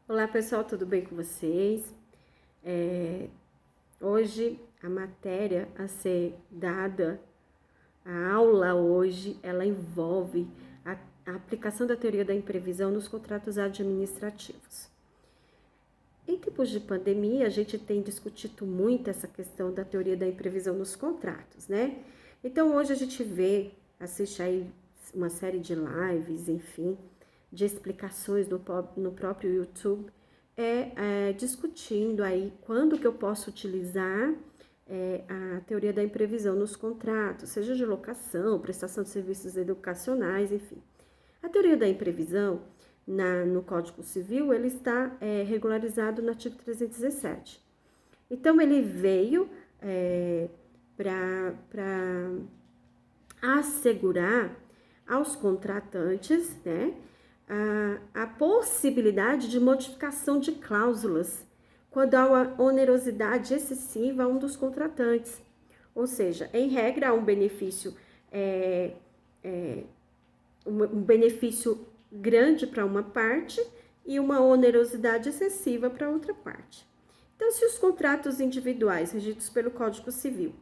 Olá pessoal, tudo bem com vocês? Hoje a matéria a ser dada, a aula hoje, ela envolve a aplicação da teoria da imprevisão nos contratos administrativos. Em tempos de pandemia, a gente tem discutido muito essa questão da teoria da imprevisão nos contratos, né? Então hoje a gente assiste aí uma série de lives, enfim, de explicações no próprio YouTube, discutindo aí quando que eu posso utilizar a teoria da imprevisão nos contratos, seja de locação, prestação de serviços educacionais, enfim. A teoria da imprevisão, no Código Civil, ele está regularizado no artigo 317. Então, ele veio para assegurar aos contratantes, né, a possibilidade de modificação de cláusulas quando há uma onerosidade excessiva a um dos contratantes. Ou seja, em regra, há um benefício, um benefício grande para uma parte e uma onerosidade excessiva para outra parte. Então, se os contratos individuais regidos pelo Código Civil,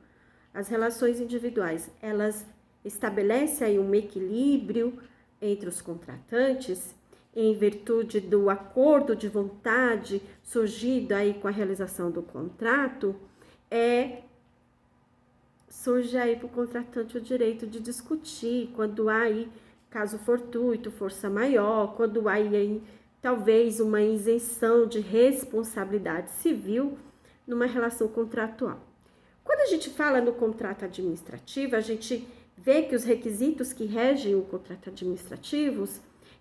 as relações individuais, elas estabelecem aí um equilíbrio entre os contratantes, em virtude do acordo de vontade surgido aí com a realização do contrato, surge aí para o contratante o direito de discutir quando há aí caso fortuito, força maior, quando há aí talvez uma isenção de responsabilidade civil numa relação contratual. Quando a gente fala no contrato administrativo, a gente vê que os requisitos que regem o contrato administrativo,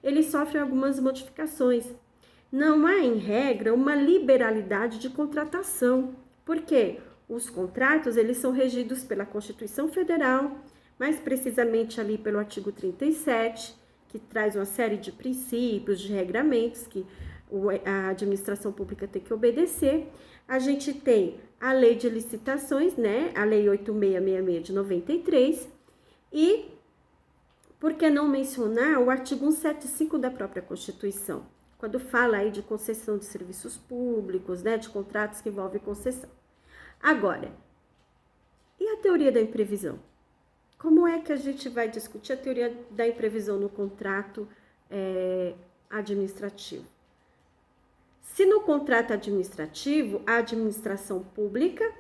eles sofrem algumas modificações. Não há, em regra, uma liberalidade de contratação. Por quê? Os contratos, eles são regidos pela Constituição Federal, mais precisamente ali pelo artigo 37, que traz uma série de princípios, de regramentos que a administração pública tem que obedecer. A gente tem a lei de licitações, né? A lei 8666 de 93, e por que não mencionar o artigo 175 da própria Constituição, quando fala aí de concessão de serviços públicos, né? De contratos que envolvem concessão. Agora, e a teoria da imprevisão? Como é que a gente vai discutir a teoria da imprevisão no contrato administrativo? Se no contrato administrativo, a administração pública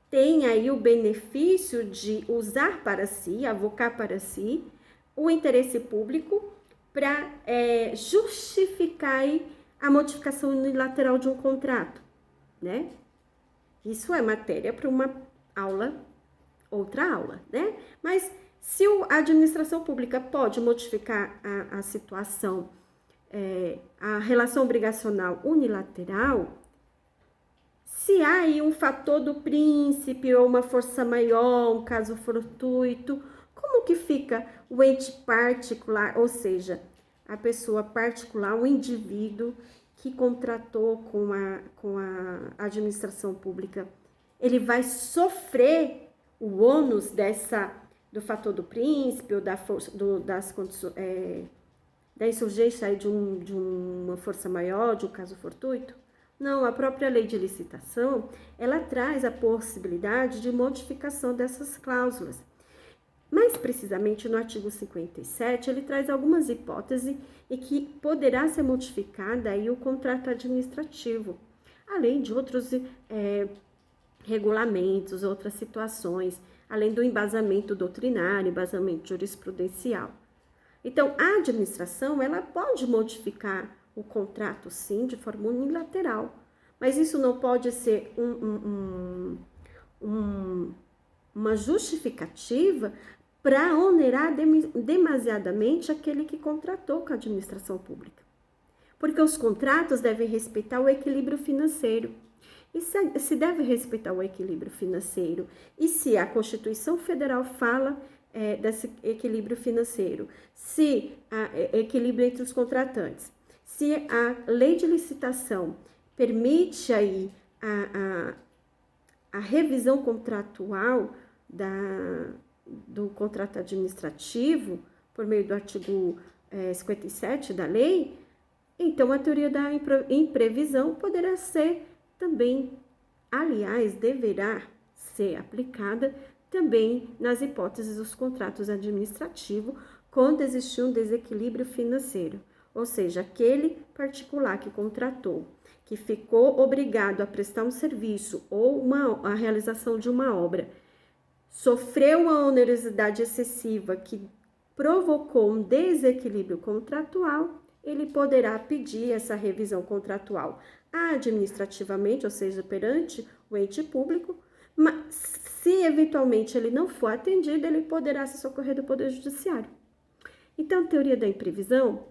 tem aí o benefício de usar para si, avocar para si, o interesse público para justificar aí a modificação unilateral de um contrato, né? Isso é matéria para uma outra aula, né? Mas se a administração pública pode modificar a situação, a relação obrigacional unilateral, se há aí um fator do príncipe ou uma força maior, um caso fortuito, como que fica o ente particular, ou seja, a pessoa particular, o indivíduo que contratou com a administração pública, ele vai sofrer o ônus do fator do príncipe ou das condições, da insurgência aí de uma força maior, de um caso fortuito? Não, a própria lei de licitação, ela traz a possibilidade de modificação dessas cláusulas. Mais precisamente no artigo 57, ele traz algumas hipóteses em que poderá ser modificada aí o contrato administrativo, além de outros regulamentos, outras situações, além do embasamento doutrinário, embasamento jurisprudencial. Então, a administração, ela pode modificar o contrato, sim, de forma unilateral, mas isso não pode ser uma justificativa para onerar demasiadamente aquele que contratou com a administração pública. Porque os contratos devem respeitar o equilíbrio financeiro. E se deve respeitar o equilíbrio financeiro, e se a Constituição Federal fala desse equilíbrio financeiro, se há equilíbrio entre os contratantes, se a lei de licitação permite aí a revisão contratual do contrato administrativo, por meio do artigo 57 da lei, Então, a teoria da imprevisão poderá ser também, aliás, deverá ser aplicada também nas hipóteses dos contratos administrativos, quando existir um desequilíbrio financeiro, ou seja, aquele particular que contratou, que ficou obrigado a prestar um serviço ou a realização de uma obra, sofreu uma onerosidade excessiva que provocou um desequilíbrio contratual, ele poderá pedir essa revisão contratual administrativamente, ou seja, perante o ente público, mas se eventualmente ele não for atendido, ele poderá se socorrer do Poder Judiciário. Então, a teoria da imprevisão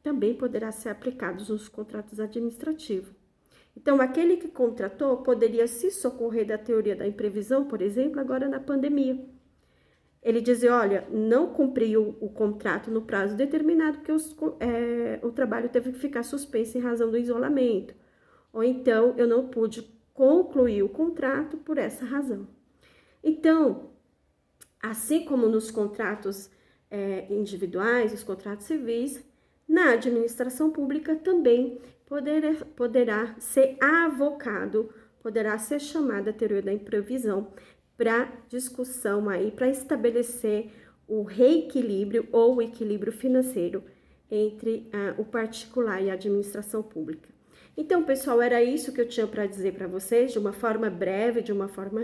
também poderá ser aplicada nos contratos administrativos. Então, aquele que contratou poderia se socorrer da teoria da imprevisão, por exemplo, agora na pandemia. Ele dizia, olha, não cumpriu o contrato no prazo determinado porque o trabalho teve que ficar suspenso em razão do isolamento. Ou então, eu não pude concluir o contrato por essa razão. Então, assim como nos contratos individuais, os contratos civis, na administração pública também poderá ser avocado, poderá ser chamada a teoria da imprevisão para discussão aí, para estabelecer o reequilíbrio ou o equilíbrio financeiro entre o particular e a administração pública. Então, pessoal, era isso que eu tinha para dizer para vocês, de uma forma breve, de uma forma